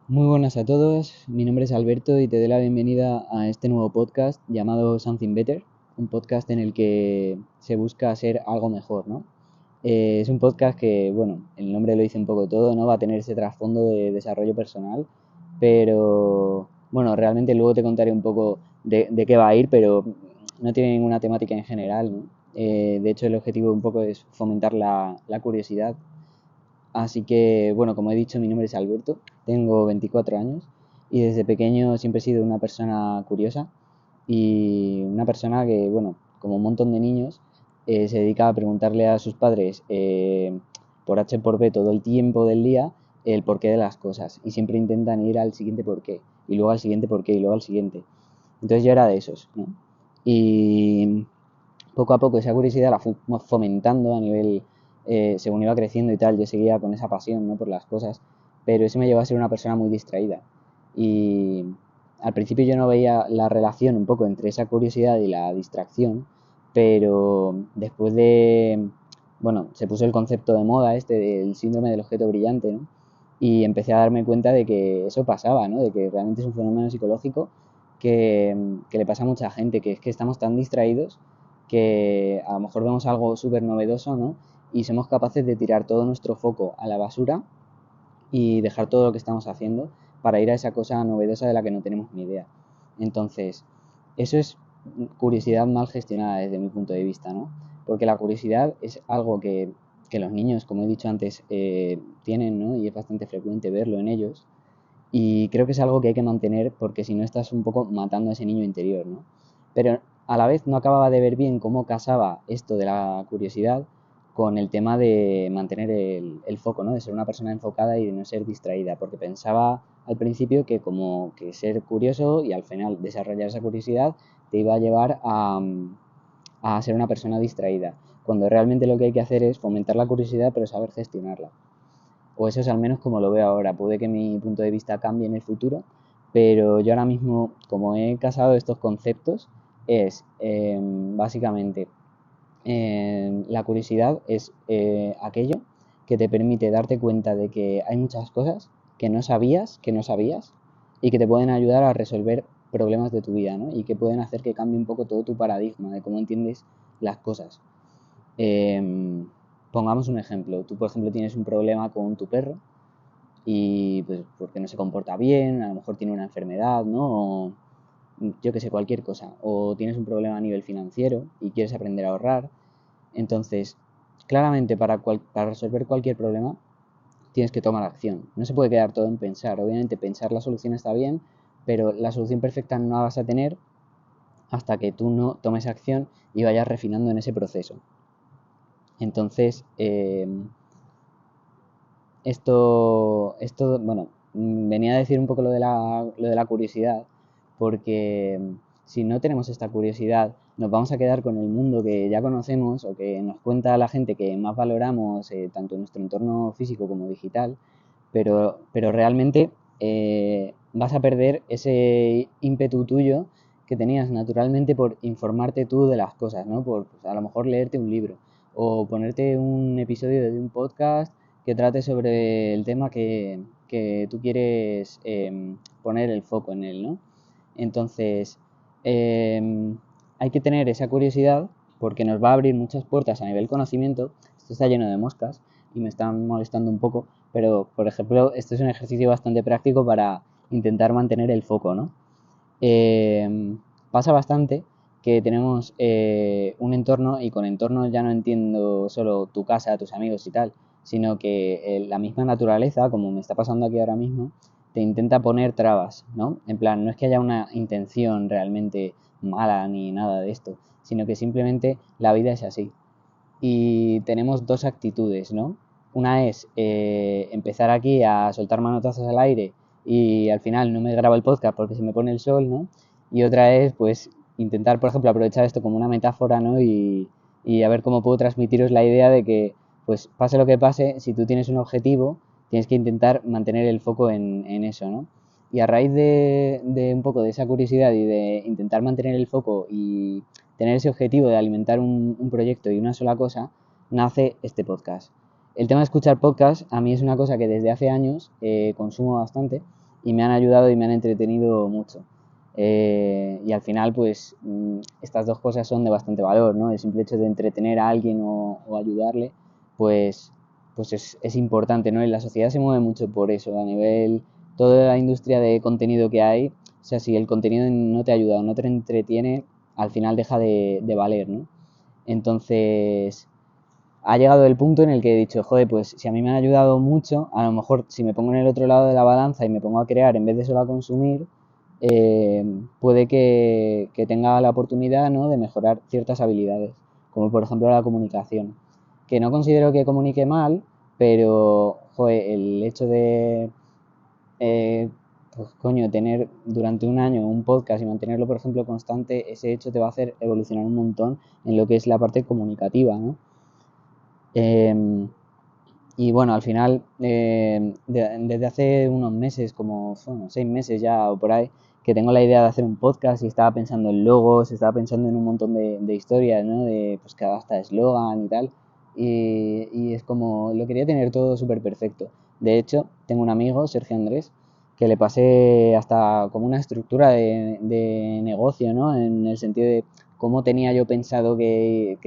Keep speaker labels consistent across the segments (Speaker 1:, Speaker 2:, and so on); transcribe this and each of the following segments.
Speaker 1: Muy buenas a todos, mi nombre es Alberto y te doy la bienvenida a este nuevo podcast llamado Something Better, un podcast en el que se busca hacer algo mejor, ¿no? Es un podcast que, bueno, el nombre lo dice un poco todo, ¿no? Va a tener ese trasfondo de desarrollo personal, pero, bueno, realmente luego te contaré un poco de qué va a ir, pero no tiene ninguna temática en general, ¿no? De hecho, el objetivo un poco es fomentar la curiosidad. Así que, bueno, como he dicho, mi nombre es Alberto, tengo 24 años y desde pequeño siempre he sido una persona curiosa y una persona que, bueno, como un montón de niños, se dedica a preguntarle a sus padres por H por B todo el tiempo del día el porqué de las cosas y siempre intentan ir al siguiente porqué y luego al siguiente porqué y luego al siguiente. Entonces yo era de esos, ¿no? Y poco a poco esa curiosidad la fuimos fomentando a nivel, según iba creciendo y tal, yo seguía con esa pasión, ¿no? Por las cosas, pero eso me llevó a ser una persona muy distraída. Y al principio yo no veía la relación un poco entre esa curiosidad y la distracción, pero después de, bueno, se puso el concepto de moda este del síndrome del objeto brillante, ¿no? Y empecé a darme cuenta de que eso pasaba, ¿no? De que realmente es un fenómeno psicológico que le pasa a mucha gente, que es que estamos tan distraídos que a lo mejor vemos algo súper novedoso, ¿no? Y somos capaces de tirar todo nuestro foco a la basura y dejar todo lo que estamos haciendo para ir a esa cosa novedosa de la que no tenemos ni idea. Entonces, eso es curiosidad mal gestionada desde mi punto de vista, ¿no? Porque la curiosidad es algo que los niños, como he dicho antes, tienen, ¿no? Y es bastante frecuente verlo en ellos. Y creo que es algo que hay que mantener porque si no estás un poco matando a ese niño interior, ¿no? Pero a la vez no acababa de ver bien cómo casaba esto de la curiosidad con el tema de mantener el foco, ¿no? De ser una persona enfocada y de no ser distraída, porque pensaba al principio que como que ser curioso y al final desarrollar esa curiosidad te iba a llevar a ser una persona distraída, cuando realmente lo que hay que hacer es fomentar la curiosidad pero saber gestionarla. O eso es al menos como lo veo ahora. Puede que mi punto de vista cambie en el futuro, pero yo ahora mismo, como he casado estos conceptos, es básicamente la curiosidad es aquello que te permite darte cuenta de que hay muchas cosas que no sabías y que te pueden ayudar a resolver problemas de tu vida, ¿no? Y que pueden hacer que cambie un poco todo tu paradigma de cómo entiendes las cosas. Pongamos un ejemplo. Tú, por ejemplo, tienes un problema con tu perro y pues porque no se comporta bien, a lo mejor tiene una enfermedad, ¿no? O yo que sé, cualquier cosa. O tienes un problema a nivel financiero y quieres aprender a ahorrar. Entonces, claramente para resolver cualquier problema tienes que tomar acción. No se puede quedar todo en pensar. Obviamente pensar la solución está bien, pero la solución perfecta no la vas a tener hasta que tú no tomes acción y vayas refinando en ese proceso. Entonces, bueno, venía a decir un poco lo de la curiosidad, porque si no tenemos esta curiosidad, nos vamos a quedar con el mundo que ya conocemos o que nos cuenta la gente que más valoramos, tanto en nuestro entorno físico como digital, pero realmente vas a perder ese ímpetu tuyo que tenías naturalmente por informarte tú de las cosas, ¿no? Por pues, a lo mejor leerte un libro o ponerte un episodio de un podcast que trate sobre el tema que tú quieres poner el foco en él, ¿no? Entonces, hay que tener esa curiosidad porque nos va a abrir muchas puertas a nivel conocimiento. Esto está lleno de moscas y me están molestando un poco, pero por ejemplo, esto es un ejercicio bastante práctico para intentar mantener el foco, ¿no? Pasa bastante que tenemos un entorno y con entorno ya no entiendo solo tu casa, tus amigos y tal, sino que la misma naturaleza, como me está pasando aquí ahora mismo, te intenta poner trabas, ¿no? En plan, no es que haya una intención realmente mala ni nada de esto, sino que simplemente la vida es así. Y tenemos dos actitudes, ¿no? Una es empezar aquí a soltar manotazos al aire y al final no me grabo el podcast porque se me pone el sol, ¿no? Y otra es, pues, intentar, por ejemplo, aprovechar esto como una metáfora, ¿no? Y a ver cómo puedo transmitiros la idea de que, pues, pase lo que pase, si tú tienes un objetivo, tienes que intentar mantener el foco en eso, ¿no? Y a raíz de un poco de esa curiosidad y de intentar mantener el foco y tener ese objetivo de alimentar un proyecto y una sola cosa, nace este podcast. El tema de escuchar podcast a mí es una cosa que desde hace años consumo bastante y me han ayudado y me han entretenido mucho. Y al final, pues, estas dos cosas son de bastante valor, ¿no? El simple hecho de entretener a alguien o ayudarle, pues, es importante, ¿no? Y la sociedad se mueve mucho por eso, a nivel, toda la industria de contenido que hay, o sea, si el contenido no te ayuda o no te entretiene, al final deja de valer, ¿no? Entonces, ha llegado el punto en el que he dicho, joder, pues si a mí me han ayudado mucho, a lo mejor si me pongo en el otro lado de la balanza y me pongo a crear en vez de solo a consumir, puede que tenga la oportunidad, ¿no?, de mejorar ciertas habilidades, como por ejemplo la comunicación, que no considero que comunique mal, pero joder, el hecho de pues coño, tener durante un año un podcast y mantenerlo, por ejemplo, constante, ese hecho te va a hacer evolucionar un montón en lo que es la parte comunicativa, ¿no? Y bueno, al final, desde hace unos meses, como bueno, 6 meses ya o por ahí, que tengo la idea de hacer un podcast y estaba pensando en logos, estaba pensando en un montón de historias, ¿no? De pues que hasta eslogan y tal. Y es como, lo quería tener todo súper perfecto. De hecho, tengo un amigo, Sergio Andrés, que le pasé hasta como una estructura de negocio, ¿no? En el sentido de cómo tenía yo pensado que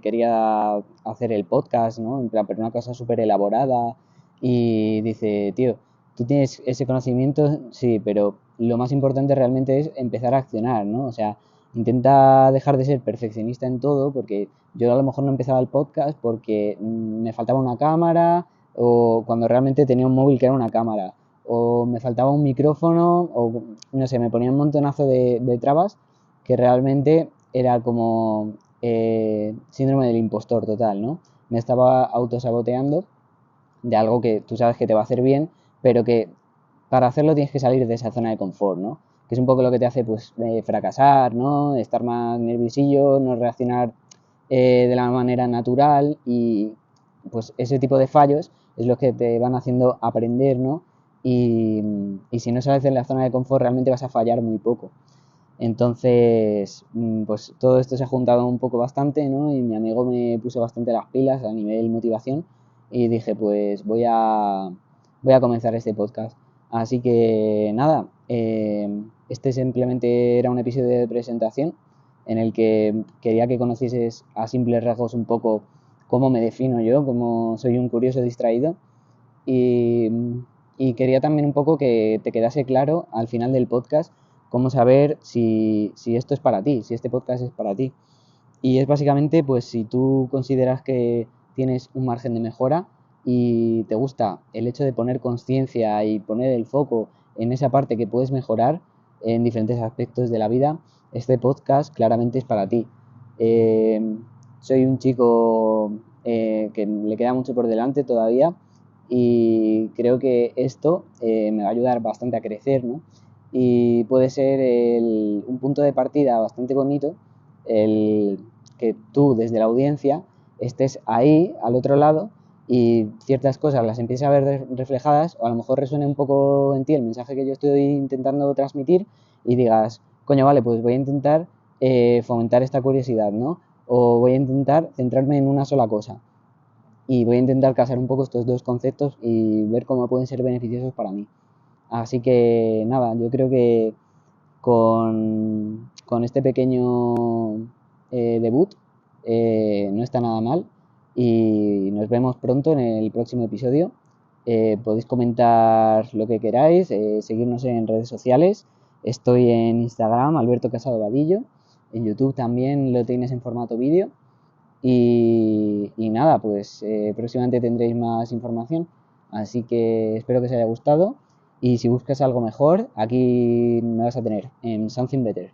Speaker 1: quería hacer el podcast, ¿no? En plan, pero una cosa súper elaborada. Y dice, tío, tú tienes ese conocimiento, sí, pero lo más importante realmente es empezar a accionar, ¿no? O sea, intenta dejar de ser perfeccionista en todo, porque yo a lo mejor no empezaba el podcast porque me faltaba una cámara, o cuando realmente tenía un móvil que era una cámara, o me faltaba un micrófono, o no sé, me ponía un montonazo de trabas que realmente era como síndrome del impostor total, ¿no? Me estaba autosaboteando de algo que tú sabes que te va a hacer bien, pero que para hacerlo tienes que salir de esa zona de confort, ¿no? Que es un poco lo que te hace, pues, fracasar, ¿no? Estar más nerviosillo, no reaccionar de la manera natural, y pues ese tipo de fallos es lo que te van haciendo aprender, ¿no? Y si no sales de la zona de confort realmente vas a fallar muy poco. Entonces, pues todo esto se ha juntado un poco bastante, ¿no? Y mi amigo me puso bastante las pilas a nivel motivación y dije, pues voy a comenzar este podcast. Así que nada, este simplemente era un episodio de presentación en el que quería que conocieses a simples rasgos un poco cómo me defino yo, cómo soy un curioso distraído, y, y quería también un poco que te quedase claro al final del podcast cómo saber si esto es para ti, si este podcast es para ti. Y es básicamente, pues si tú consideras que tienes un margen de mejora y te gusta el hecho de poner conciencia y poner el foco en esa parte que puedes mejorar en diferentes aspectos de la vida, este podcast claramente es para ti. Eh, Soy un chico que le queda mucho por delante todavía, y creo que esto me va a ayudar bastante a crecer, ¿no? Y puede ser un punto de partida bastante bonito el que tú desde la audiencia estés ahí al otro lado y ciertas cosas las empieces a ver reflejadas, o a lo mejor resuene un poco en ti el mensaje que yo estoy intentando transmitir y digas, coño, vale, pues voy a intentar fomentar esta curiosidad, ¿no? O voy a intentar centrarme en una sola cosa y voy a intentar casar un poco estos dos conceptos y ver cómo pueden ser beneficiosos para mí. Así que nada, yo creo que con este pequeño debut no está nada mal, y nos vemos pronto en el próximo episodio. Podéis comentar lo que queráis, seguirnos en redes sociales. Estoy en Instagram, Alberto Casado Vadillo. En YouTube también lo tienes en formato vídeo. Y nada, pues próximamente tendréis más información. Así que espero que os haya gustado. Y si buscas algo mejor, aquí me vas a tener en Something Better.